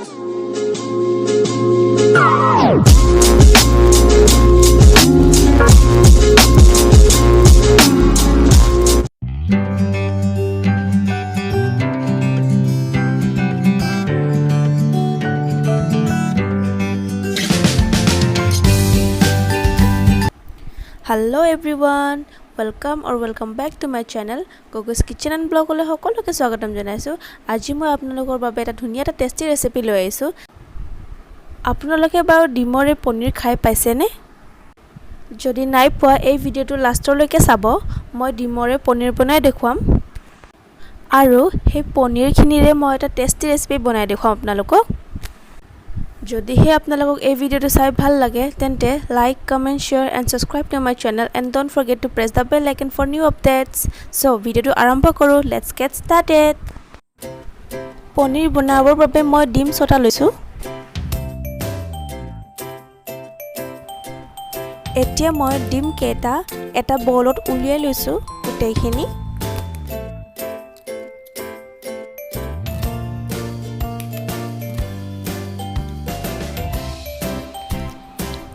Hello everyone, welcome back to my channel Gogo's Kitchen and Blog ole hokoloke swagatam janaisu. Aji moi apnalokor babe eta dhuniya eta tasty recipe loi aisu. Apnaloke baru Dimore paneer khai paise ne? Jodi nai poa ei video to last loike sabo. Moi Dimore paneer banai dekhuam. Aru he paneer khinire moi eta tasty recipe banai dekhuam apnalokok. যদি হে আপোনালোকক এই ভিডিওটো চাই ভাল লাগে তেন্তে like comment share and subscribe to my channel and don't forget to press the bell icon for new updates so ভিডিওটো আৰম্ভ কৰো লেটস গেট স্টাৰ্টেড পনীৰ বনাবৰ বাবে মই ডিম ছটা লৈছো এতিয়া মই ডিম কেটা এটা বলত উলিয়াই লৈছো গোটেইখিনি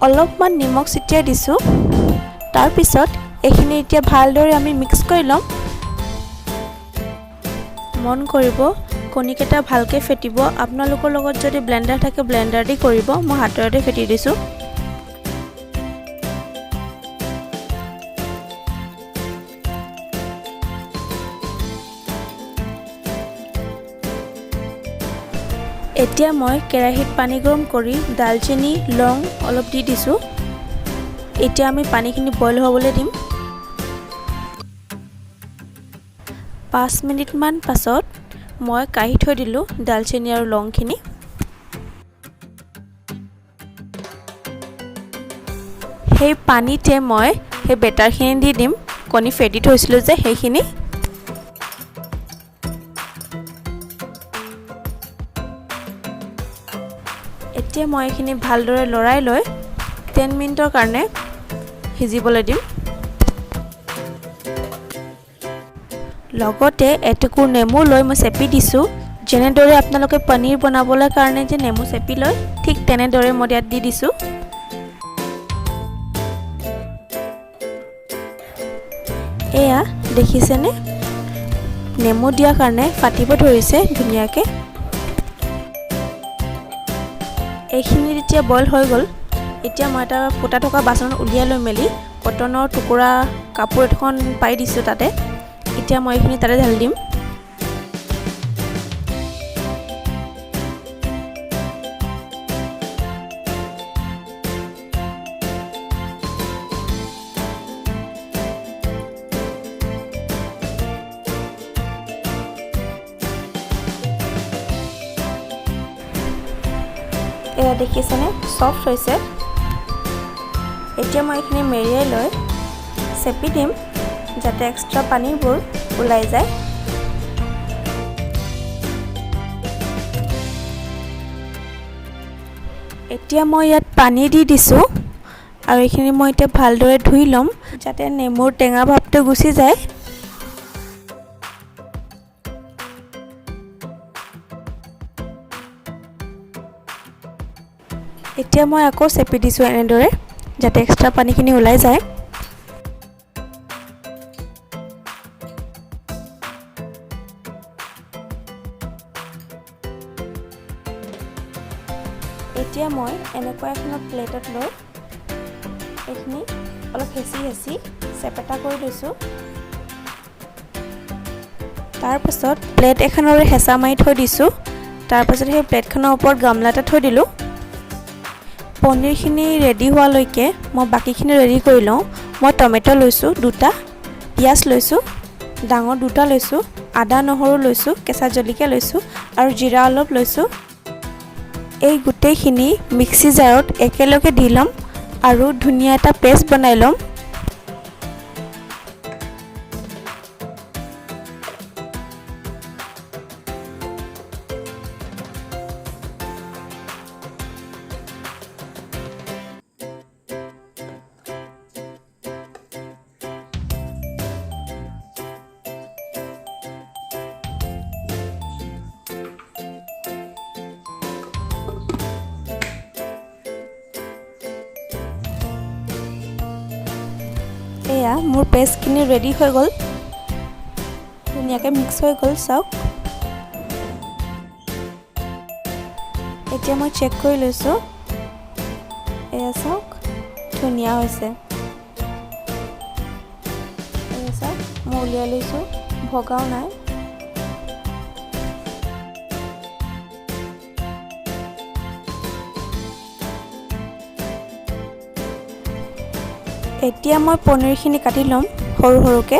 অলপমান নিমখ ছিটিয়াই দিছো তাৰ পিছত এখিনি এতিয়া ভালদৰে আমি মিক্স কৰি লম মন কৰিব কণিকেটা ভালকে ফেটিব আপোনালোকৰ লগত যদি ব্লেন্ডাৰ থাকে ব্লেন্ডাৰ দি কৰিব মই হাতৰে ফেটি দিছো এতিয়া মই কেৰাহীত পানী গৰম কৰি দালচেনি লং অলপ দি দিছো এতিয়া আমি পানীখিনি বইল হ'বলৈ দিম 5 মিনিট মান পাছত মই কাঢ়ি থৈ দিলো দালচেনি আৰু লংখিনি সেই পানীতে মই সেই বেটাৰখিনি দি দিম কণী ফেটি থৈছিলো যে সেইখিনি এতিয়া মই এখিনি ভালদৰে লৰাই লৈ 10 মিনিটৰ কাৰণে হিজিবলৈ দিম লগতে এটুকুৰ নেমু লৈ মই চেপি দিছো যেনেদৰে আপোনালোকে পনীৰ বনাবলৈ কাৰণে যে নেমু চেপি লৈ ঠিক তেনেদৰে মই ইয়াত দি দিছো এয়া দেখিছেনে নেমু দিয়া কাৰণে ফাটিব ধৰিছে ধুনিয়াকে এইখিনি এতিয়া বইল হৈ গল এতিয়া মই এটা ফুটা থকা বাচন উলিয়াই লৈ মেলি কটনৰ টুকুৰা কাপোৰ এখন পাই দিছো তাতে এতিয়া মই এইখিনি তাতে ঢালি দিম এয়া দেখিছেনে সফট হৈছে এতিয়া মই এইখিনি মেৰিয়াই লৈ চেপি দিম যাতে এক্সট্ৰা পানীবোৰ ওলাই যায় এতিয়া মই ইয়াত পানী দি দিছো আৰু এইখিনি মই এতিয়া ভালদৰে ধুই লম যাতে নেমুৰ টেঙা ভাৱটো গুচি যায় এতিয়া মই আকৌ চেপি দিছো এনেদৰে যাতে এক্সট্ৰা পানীখিনি ওলাই যায় এতিয়া মই এনেকুৱা এখন প্লেটত লৈ এইখিনি অলপ হেঁচি চেপেটা কৰি লৈছো তাৰ পাছত প্লেট এখনৰে হেঁচা মাৰি থৈ দিছো তাৰ পাছত সেই প্লেটখনৰ ওপৰত গামলা এটা থৈ দিলো পনীৰখিনি ৰেডি হোৱালৈকে মই বাকিখিনি ৰেডি কৰি লওঁ মই টমেটো লৈছো দুটা পিয়াজ লৈছো ডাঙৰ দুটা লৈছো আদা নহৰু লৈছো কেঁচা জলকীয়া লৈছো আৰু জিৰা অলপ লৈছো এই গুটেইখিনি মিক্সি জাৰত একেলগে দি লম আৰু ধুনিয়া এটা পেষ্ট বনাই লম এয়া মোৰ পেষ্টখিনি ৰেডি হৈ গ'ল, ধুনীয়াকৈ মিক্স হৈ গ'ল চাওক। এতিয়া মই চেক কৰি লৈছোঁ, এয়া চাওক ধুনীয়া হৈছে। এয়া চাওক মই উলিয়াই লৈছোঁ, ভগাও নাই। এতিয়া মই পনীৰখিনি কাটি ল'ম সৰু সৰুকৈ।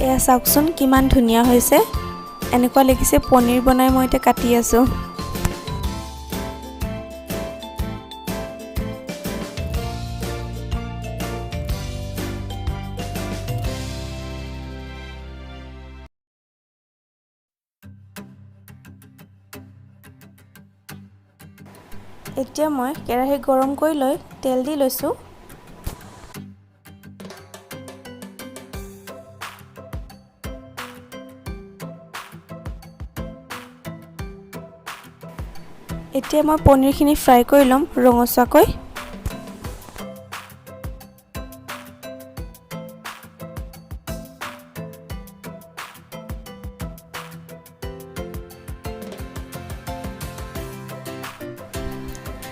এয়া চাওকচোন কিমান ধুনীয়া হৈছে, এনেকুৱা লাগিছে পনীৰ বনাই মই এতিয়া কাটি আছোঁ। এতিয়া মই কেৰাহী গৰম কৰি লৈ তেল দি লৈছোঁ। এতিয়া মই পনীৰখিনি ফ্ৰাই কৰি ল'ম ৰঙচুৱাকৈ।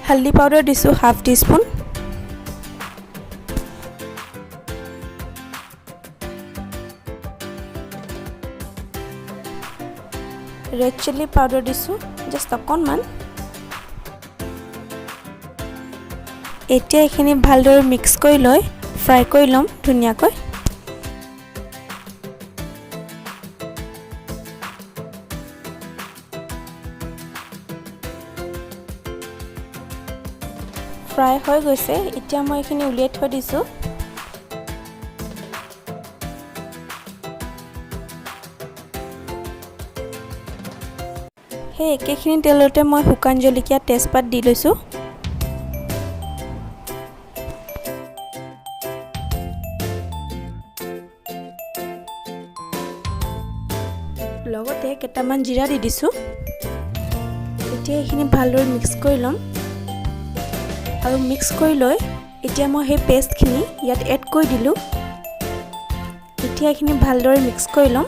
হালধি পাউডাৰ দিছোঁ half teaspoon. Red chilli powder দিছোঁ জাষ্ট অকণমান। এতিয়া এইখিনি ভালদৰে মিক্স কৰি লৈ ফ্ৰাই কৰি ল'ম ধুনীয়াকৈ। ফ্ৰাই হৈ গৈছে, এতিয়া মই এইখিনি উলিয়াই থৈ দিছোঁ। সেই একেখিনি তেলতে মই শুকান জলকীয়া তেজপাত দি লৈছোঁ। লগতে কেইটামান জিৰা দি দিছোঁ। এতিয়া এইখিনি ভালদৰে মিক্স কৰি ল'ম আৰু মিক্স কৰি লৈ এতিয়া মই সেই পেষ্টখিনি ইয়াত এড কৰি দিলোঁ। এতিয়া এইখিনি ভালদৰে মিক্স কৰি ল'ম।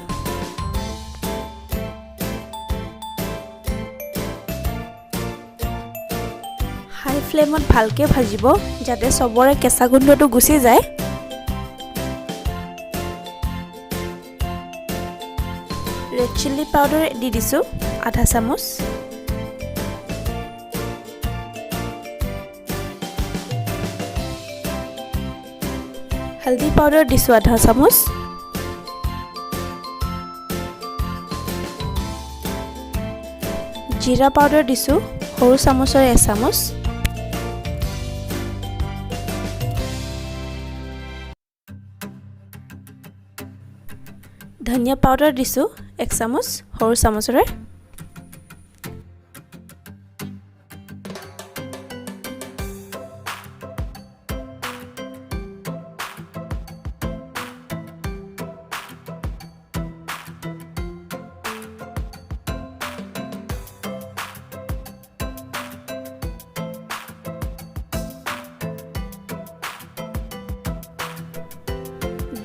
হাই ফ্লেমত ভালকৈ ভাজিব যাতে চবৰে কেঁচা গোন্ধটো গুচি যায়। ৰেড চিলি পাউডাৰ দি দিছোঁ আধা চামুচ। হালধি পাউডাৰ দিছোঁ আধা চামুচ। জিৰা পাউডাৰ দিছোঁ সৰু চামুচৰ এচামুচ। ধনিয়া পাউডাৰ দিছোঁ 1 চামুচ সৰু চামুচৰে।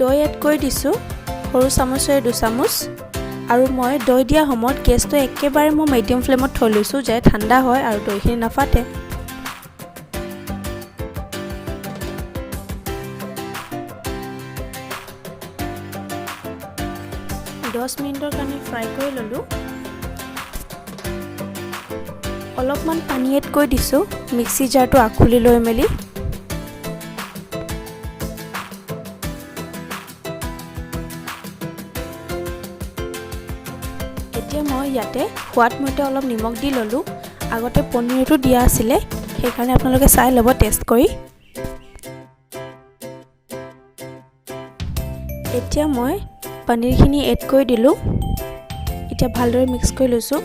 দৈ এড কৰি দিছোঁ সৰু চামুচেৰে 2 চামুচ। আৰু মই দৈ দিয়া সময়ত গেছটো একেবাৰে মই মিডিয়াম ফ্লেমত থৈ লৈছোঁ যাতে ঠাণ্ডা হয় আৰু দৈখিনি নাফাটে। দহ মিনিটৰ কাৰণে ফ্ৰাই কৰি ল'লোঁ। অলপমান পানী এড কৰি দিছোঁ মিক্সি জাৰটো আখুলি লৈ মেলি। এতিয়া মই ইয়াতে সোৱাদমতে অলপ নিমখ দি ল'লোঁ। আগতে পনীৰটো দিয়া আছিলে, সেইকাৰণে আপোনালোকে চাই ল'ব টেষ্ট কৰি। এতিয়া মই পনীৰখিনি এড কৰি দিলোঁ। এতিয়া ভালদৰে মিক্স কৰি লৈছোঁ।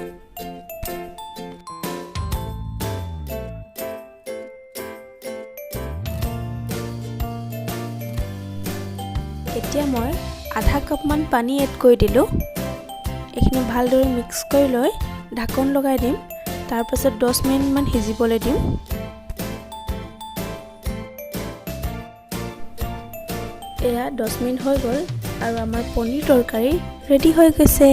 এতিয়া মই আধা কাপমান পানী এড কৰি দিলোঁ। এইখিনি ভালদৰে মিক্স কৰি লৈ ঢাকন লগাই দিম। তাৰপাছত 10 মিনিটমান সিজিবলৈ দিম। এয়া 10 মিনিট হৈ গ'ল আৰু আমাৰ পনীৰ তৰকাৰী ৰেডি হৈ গৈছে।